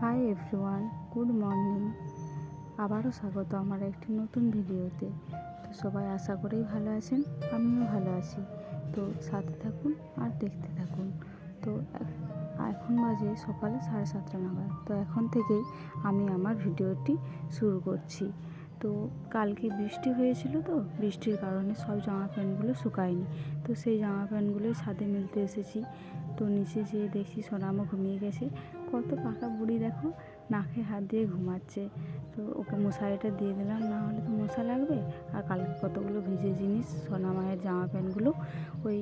Hi everyone, good morning. আবারও স্বাগত আমার একটি নতুন ভিডিওতে। তো সবাই আশা করেই ভালো আছেন, আমিও ভালো আছি। তো সাথে থাকুন আর দেখতে থাকুন। তো এখন বাজে সকালে 7:30 নাগাদ। তো এখন থেকেই আমি আমার ভিডিওটি শুরু করছি। তো কালকে বৃষ্টি হয়েছিল, তো বৃষ্টির কারণে সব জামা প্যান্টগুলো শুকায়নি। তো সেই জামা প্যান্টগুলোই ছাদে মেলতে এসেছি। তো নিচে যেয়ে দেখি সোনামও ঘুমিয়ে গেছে। কত পাকা বুড়ি দেখো, নাকে হাত দিয়ে ঘুমাচ্ছে। তো ওকে মশারিটা দিয়ে দিলাম, না হলে তো মশা লাগবে। আর কালকে কতগুলো ভিজে জিনিস সোনা মায়ের জামা প্যান্টগুলো ওই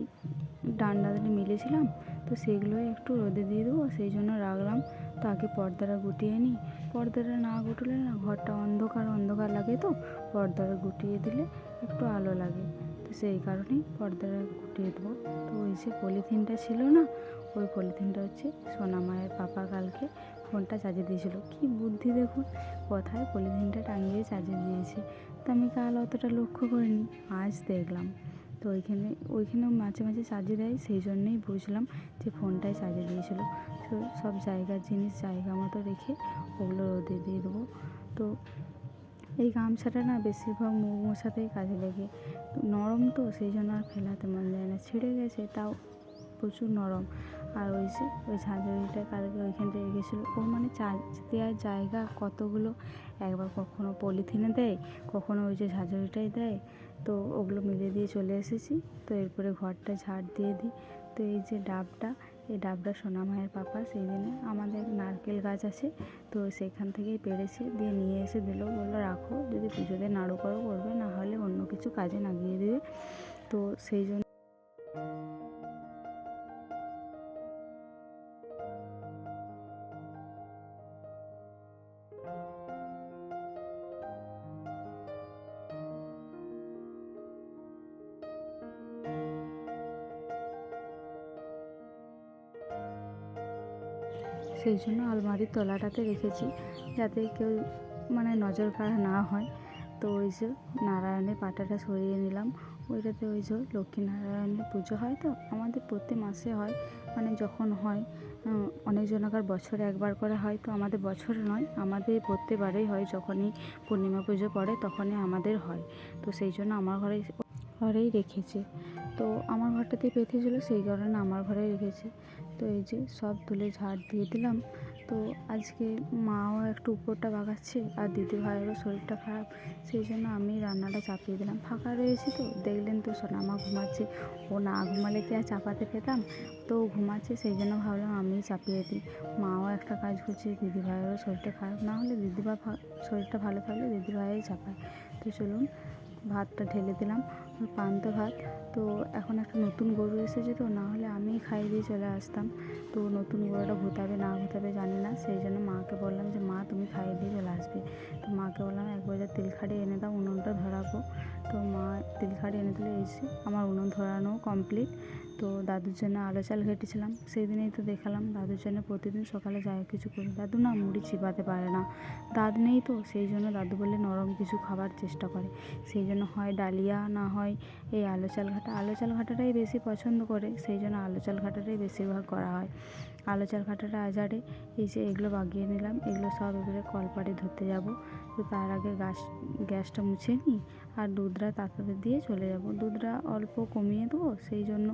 ডান্ডা দিয়ে মিলেছিলাম, তো সেগুলোই একটু রোদে দিয়ে দেবো, সেই জন্য রাখলাম। তো আগে পর্দাটা গুটিয়ে নিই। পর্দাটা না গুটলে না ঘরটা অন্ধকার অন্ধকার লাগে, তো পর্দাটা গুটিয়ে দিলে একটু আলো লাগে। তো সেই কারণেই পর্দাটা গুটিয়ে দেবো। তো ওই যে পলিথিনটা ছিল না, ওই পলিথিনটা হচ্ছে সোনা মায়ের পাপা কালকে ফোনটা চার্জে দিয়েছিল। কি বুদ্ধি দেখুন, কোথায় পলিথিনটা টাঙিয়ে চার্জে দিয়েছে। তো আমি কাল অতটা লক্ষ্য করিনি, আজ দেখলাম। তো ওইখানেও মাঝে মাঝে চার্জে দেয়, সেই জন্যেই বুঝলাম যে ফোনটাই চার্জে দিয়েছিল। তো সব জায়গার জিনিস জায়গা মতো রেখে ওগুলো রোদে দিয়ে দেবো। তো এই গামছাটা না বেশিরভাগ মুখ মোছাতেই কাজে লাগে। নরম তো সেই জন্য আর ফেলাতে মন যায় না, ছিঁড়ে গেছে তাও প্রচুর নরম। আর ওই ঝাঁঝরিটা কালকে ওইখানটা রেখেছিলো, ও মানে চার্জ দেওয়ার জায়গা কতগুলো, একবার কখনো পলিথিনে দেয়, কখনো ওই যে ঝাঁঝরিটাই দেয়। তো ওগুলো মিলে দিয়ে চলে এসেছি। তো এরপরে ঘরটা ঝাড় দিয়ে দিই। তো এই যে ডাবটা, এই ডাবটা সোনা মায়ের পাপা সেই দিনে আমাদের নারকেল গাছ আছে, তো সেখান থেকেই পেড়েছে, দিয়ে নিয়ে এসে দিলো, বললো রাখো, যদি পুজোতে নাড়ু করো করবে, না হলে অন্য কিছু কাজে লাগিয়ে দেবে। তো সেই জন্য আলমারির তলাটাতে রেখেছি, যাতে কেউ মানে নজর কাড়া না হয়। তো ওই যে নারায়ণের পাটাটা সরিয়ে নিলাম। ওইটাতে ওই যে লক্ষ্মীনারায়ণের পুজো হয়, তো আমাদের প্রতি মাসে হয়, মানে যখন হয় অনেকজনকার বছরে একবার করে হয়। তো আমাদের বছরে নয়, আমাদের প্রত্যেকবারেই হয়, যখনই পূর্ণিমা পুজো পড়ে তখনই আমাদের হয়। তো সেই জন্য আমার ঘরেই রেখেছে। তো আমার ঘরটাতেই পেতেছিল, সেই কারণে আমার ঘরেই রেখেছে। তো এই যে সব তুলে ঝাড় দিয়ে দিলাম। তো আজকে মাও একটু উপরটা বাগাচ্ছে, আর দিদিভাইয়েরও শরীরটা খারাপ, সেই জন্য আমি রান্নাটা চাপিয়ে দিলাম। ফাঁকা রয়েছে, তো দেখলেন তো সোনামা ঘুমাচ্ছে। ও না ঘুমালে কি আর চাপাতে পেতাম? তো ও ঘুমাচ্ছে, সেই জন্য ভাবলাম আমিই চাপিয়ে দিই। মাও একটা কাজ করছে, দিদিভাইয়েরও শরীরটা খারাপ, না হলে দিদিভাই শরীরটা ভালো থাকলে দিদিভাইই চাপায়। তো চলুন ভাতটা ঢেলে দিলাম, পান্তা ভাত। তো এখন একটা নতুন গরু এসেছে, তো না হলে আমিই খাইয়ে দিয়ে চলে আসতাম। তো নতুন গরুটা ঘুতাবে না ঘুতাবে জানি না, সেই জন্য মাকে বললাম যে মা তুমি খাইয়ে দিয়ে চলে আসবে। তো মাকে বললাম এক বাজার তেলখাড়ি এনে দাও, উনুনটা ধরাবো। তো মা তেলখাড়ি এনে দিলে, এসে আমার উনুন ধরানো কমপ্লিট। তো দাদুর জন্য আলো চাল ঘেটেছিলাম, সেই দিনেই তো দেখালাম দাদুর জন্য প্রতিদিন সকালে যাই কিছু করি। দাদু না মুড়ি চিবাতে পারে না, দাঁত নেই, তো সেই জন্য দাদু বলে নরম কিছু খাবার চেষ্টা করে। সেই জন্য হয় ডালিয়া, না হয় এই আলো চাল ঘাটাটাই বেশি পছন্দ করে, সেই জন্য আলো চাল ঘাটাটাই বেশিরভাগ করা হয়। আলো চাল ঘাটাটা আজারে এই যে এগুলো বাগিয়ে নিলাম, এগুলো সব এবারে কলপাড়ে ধরতে যাব। তো তার আগে গ্যাসটা মুছে নিই, আর দুধটা তাতাতে দিয়ে চলে যাব। দুধটা অল্প কমিয়ে দেবো, সেই জন্য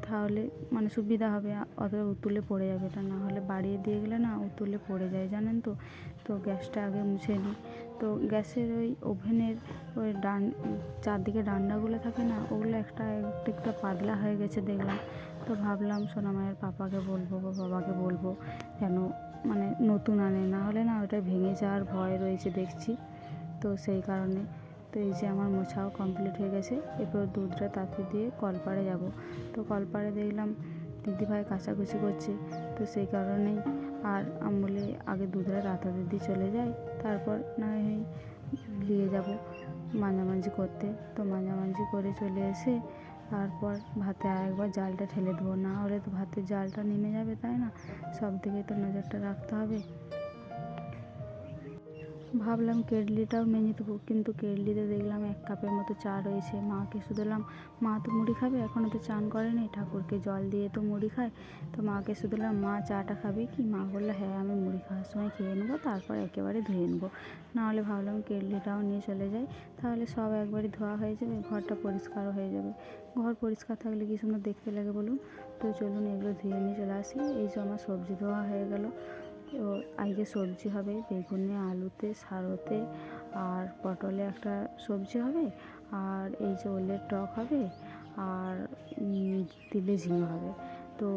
তাহলে মানে সুবিধা হবে, অতটা উতুলে পড়ে যাবে। এটা না হলে বাড়িয়ে দিয়ে গেলে না উতুলে পড়ে যায়, জানেন তো। তো গ্যাসটা আগে মুছে নিই। তো গ্যাসের ওই ওভেনের ওই চারদিকে ডান্ডাগুলো থাকে না, ওগুলো একটা পাতলা হয়ে গেছে দেখলাম। তো ভাবলাম সোনামায়ের পাপাকে বলবো বা বাবাকে বলবো যেন মানে নতুন আনে, না হলে না ওটা ভেঙে যাওয়ার ভয় রয়েছে দেখছি। তো সেই কারণে তো এই যে আমার মোছাও কমপ্লিট হয়ে গেছে, এরপর দুধটা তাতে দিয়ে কলপাড়ে যাব। তো কলপাড়ে দেখলাম দিদিভাই কাচাকুচি করছে, তো সেই কারণেই আর আমি বলি আগে দুধটা তাতাতে দিয়ে চলে যায়, তারপর না হয় নিয়ে যাব মাঝামাঝি করতে। তো মাঝামাঝি করে চলে এসে তারপর ভাতে আরেকবার জালটা ঢেলে দেবো, না হলে তো ভাতের জালটা নেমে যাবে, তাই না? সব দিকে তো নজরটা রাখতে হবে। ভাবলাম কেটলিটাও মেজে দেবো, কিন্তু কেটলিতে দেখলাম 1 কাপের মতো চা রয়েছে। মাকে শুধু বললাম, মা তো মুড়ি খাবে, এখনও তো চান করেনি, ঠাকুরকে জল দিয়ে তো মুড়ি খায়। তো মাকে শুধু বললাম, মা চাটা খাবে কি? মা বললো, হ্যাঁ আমি মুড়ি খাওয়ার সময় খেয়ে নেবো, তারপর একেবারে ধুয়ে নেবো। নাহলে ভাবলাম কেটলিটাও নিয়ে চলে যাই, তাহলে সব একবারই ধোয়া হয়ে যাবে, ঘরটা পরিষ্কারও হয়ে যাবে। ঘর পরিষ্কার থাকলে কি সুন্দর দেখতে লাগে বলুন। তো চলুন এগুলো ধুয়ে নিয়ে চলে আসি। এই যে আমার সবজি ধোয়া হয়ে গেল। তো আজকে সবজি হবে বেগুনে, আলুতে, সারতে, আর পটলে একটা সবজি হবে, আর এই যে ওলের টক হবে, আর তিলে ঝিঙে হবে। তো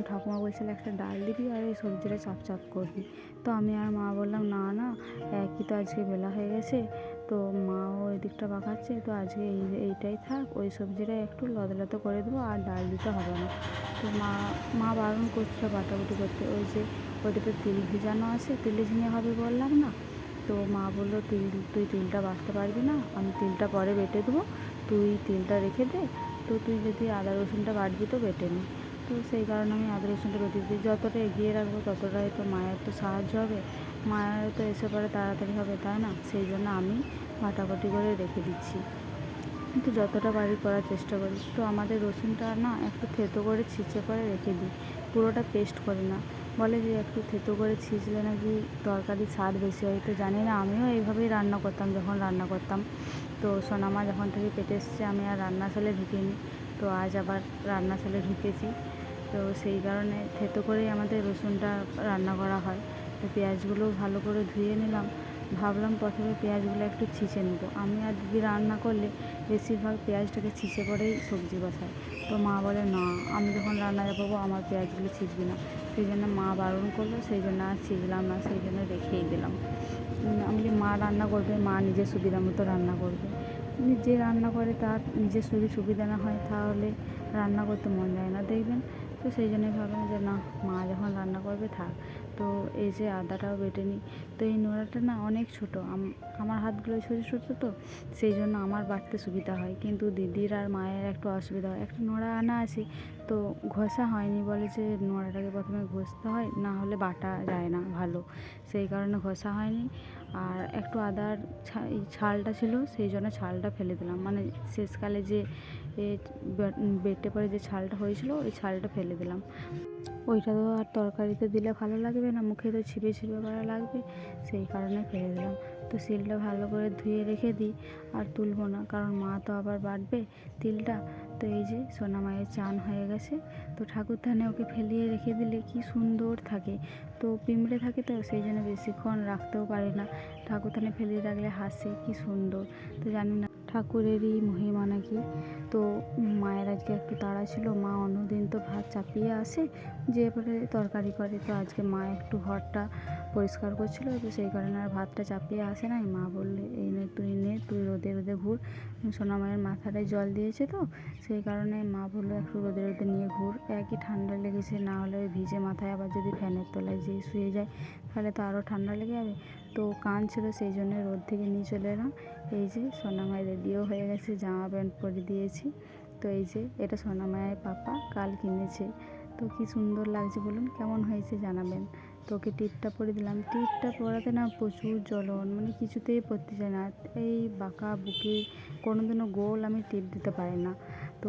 ঠাকুমা বলছিল একটা ডাল দিবি আর এই সবজিটা চাপ চাপ করবি। তো আমি আর মা বললাম, না না, একই তো আজকে বেলা হয়ে গেছে, তো মাও ওই দিকটা পাকাচ্ছে, তো আজকে এইটাই থাক, ওই সবজিটাই একটু লদলদে করে দেবো, আর ডাল দিতে হবে না। তো মা বারণ করছিল বাটাবাটি করতে। ওই যে ওইটাতে তিল ভিজানো আছে, তিলে ঝিঙে হবে বললাম না। তো মা বললো, তুই তিলটা বাটতে পারবি না, আমি তিলটা পরে বেটে দেবো, তুই তিলটা রেখে দে। তো তুই যদি আদা রসুনটা বাটবি তো বেটে নি। তো সেই কারণে আমি আদা রসুনটা বেটে দিই। যতটা এগিয়ে রাখবো ততটাই তো মায়ের তো সাহায্য হবে, মায়ের তো এসে পরে তাড়াতাড়ি হবে, তাই না? সেই জন্য আমি বাটাবাটি করে রেখে দিচ্ছি, কিন্তু যতটা পারি করার চেষ্টা করি। তো আমাদের রসুনটা না একটু থেতো করে ছিঁচে করে রেখে দিই, পুরোটা পেস্ট করি না। বলে যে একটু থেতো করে ছিঁচলে নাকি তরকারির স্বাদ বেশি হয়। তো জানি না, আমিও এইভাবেই রান্না করতাম যখন রান্না করতাম। তো সোনামা যখন থেকে পেটে এসছে আমি আর রান্নাশালে ঢুকিনি, তো আজ আবার রান্নাশালে ঢুকেছি। তো সেই কারণে থেতো করেই আমাদের রসুনটা রান্না করা হয়। তো পেঁয়াজগুলো ভালো করে ধুয়ে নিলাম। ভাবলাম প্রথমে পেঁয়াজগুলো একটু ছিঁচে নেব। আমি আর দিদি রান্না করলে বেশিরভাগ পেঁয়াজটাকে ছিঁচে করেই সবজি বসাই। তো মা বলে, না, আমি যখন রান্না করবো আমার পেঁয়াজগুলো ছিঁচবি না। সেই জন্য মা বারণ করলো, সেই জন্য আর ছিঁচলাম না, সেই জন্য রেখেই দিলাম। আমি যে মা রান্না করবে, মা নিজের সুবিধা মতো রান্না করবে। যে রান্না করে তার নিজের যদি সুবিধা না হয় তাহলে রান্না করতে মন যায় না, দেখবেন। তো সেই জন্যই ভাবলাম যে না, মা যখন রান্না করবে থাক। তো এই যে আদাটাও বেটে নিই। তো এই নোড়াটা না অনেক ছোটো, আমার হাতগুলো ছোটো ছোটো, তো সেই জন্য আমার বাটতে সুবিধা হয়, কিন্তু দিদির আর মায়ের একটু অসুবিধা হয়। একটা নোড়া আনা আছে, তো ঘষা হয়নি, বলে যে নোড়াটাকে প্রথমে ঘষতে হয়, না হলে বাটা যায় না ভালো, সেই কারণে ঘষা হয়নি। আর একটু আদার ছালটা ছিল, সেই জন্য ছালটা ফেলে দিলাম, মানে শেষকালে যে বেটে পরে যে ছালটা হয়েছিল ওই ছালটা ফেলে দিলাম। ওইটা তো আর তরকারিতে দিলে ভালো লাগবে না, মুখে তো ছিপে ছিপে করা লাগবে, সেই কারণে ফেলে দিলাম। তো শিলটা ভালো করে ধুয়ে রেখে দিই, আর তুলবো না, কারণ মা তো আবার বাটবে তিলটা। তো এই যে সোনা মায়ের চান হয়ে গেছে, তো ঠাকুরথানে ওকে ফেলিয়ে রেখে দিলে কি সুন্দর থাকে। তো পিঁমড়ে থাকে, তো সেই জন্য বেশিক্ষণ রাখতেও পারি না, ঠাকুরথানে ফেলিয়ে রাখলে হাসে, কি সুন্দর। তো জানি না ঠাকুরেরই মহিমা নাকি। তো মায়ের আজকে একটু তাড়া ছিল, মা অন্যদিন তো ভাত চাপিয়ে আসে, যে এবারে তরকারি করে, তো আজকে মা একটু ঘরটা পরিষ্কার করছিল, তো সেই কারণে আর ভাতটা চাপিয়ে আসে নাই। মা বললে, এই নে, তুই রোদে রোদে ঘুর। সোনা মায়ের মাথাটায় জল দিয়েছে, তো সেই কারণে মা বললো একটু রোদে রোদে নিয়ে ঘুর, একই ঠান্ডা লেগেছে, না হলে ওই ভিজে মাথায় আবার যদি ফ্যানের তলায় যেয়ে শুয়ে যায় তাহলে তো আরও ঠান্ডা লেগে যাবে। তো কাঁদছিল, সেই জন্য রোদ থেকে নিয়ে চলে এলাম। এই যে সোনা মায়ের রেডিও হয়ে গেছে, জামা প্যান্ট পরে দিয়েছি। তো এই যে এটা সোনা মায়ের পাপা কাল কিনেছে। তো কি সুন্দর লাগছে বলুন, কেমন হয়েছে জানাবেন। তো ওকে টিপটা পরে দিলাম, টিপটা পরাতে না প্রচুর জ্বলন, মানে কিছুতেই পরতে চায় না, এই বাঁকা বুকে কোনোদিনও গোল আমি টিপ দিতে পারি না। তো